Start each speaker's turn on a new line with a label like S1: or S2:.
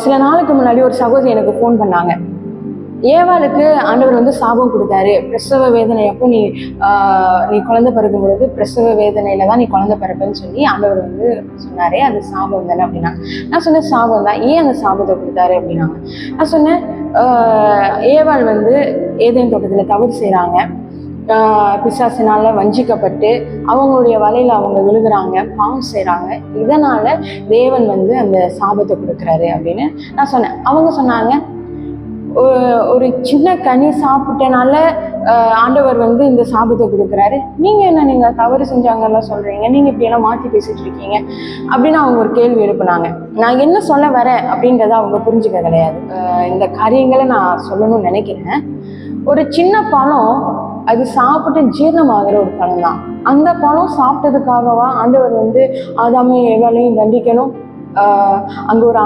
S1: சில நாளுக்கு முன்னாடி ஒரு சகோதரி எனக்கு ஃபோன் பண்ணாங்க. ஏவாளுக்கு ஆண்டவர் வந்து சாபம் கொடுத்தாரு. பிரசவ வேதனை அப்போ நீ குழந்தை பிறக்கும் பொழுது பிரசவ வேதனையில தான் நீ குழந்தை பிறப்பன்னு சொல்லி ஆண்டவர் வந்து சொன்னாரே, அது சாபம் தானே அப்படின்னாங்க. நான் சொன்னேன் சாபம் தான். ஏன் அந்த சாபத்தை கொடுத்தாரு அப்படின்னாங்க. நான் சொன்னேன் ஏவாள் வந்து ஏதேன் தோட்டத்துல தவறு செய்யறாங்க, பிசாசினால வஞ்சிக்கப்பட்டு அவங்களுடைய வலையில அவங்க விழுகுறாங்க, பாவம் செய்யறாங்க. இதனால தேவன் வந்து அந்த சாபத்தை கொடுக்குறாரு அப்படின்னு நான் சொன்னேன். அவங்க சொன்னாங்க, ஒரு சின்ன கனி சாப்பிட்டனால ஆண்டவர் வந்து இந்த சாபத்தை கொடுக்குறாரு, நீங்க தவறு செஞ்சாங்கலாம் சொல்றீங்க, நீங்க இப்படி எல்லாம் மாத்தி பேசிட்டு இருக்கீங்க அப்படின்னு அவங்க ஒரு கேள்வி எழுப்புனாங்க. நான் என்ன சொல்ல வரேன் அப்படின்றத அவங்க புரிஞ்சுக்க கிடையாது. இந்த காரியங்களை நான் சொல்லணும்னு நினைக்கிறேன். ஒரு சின்ன பழம் அது சாப்பிட்டு ஜீரணமாகிற ஒரு பழம் தான். அந்த பழம் சாப்பிட்டதுக்காகவா ஆண்டவர் வந்து ஆதாமையும் ஏவாளையும் தண்டிக்கணும்? அங்க ஒரு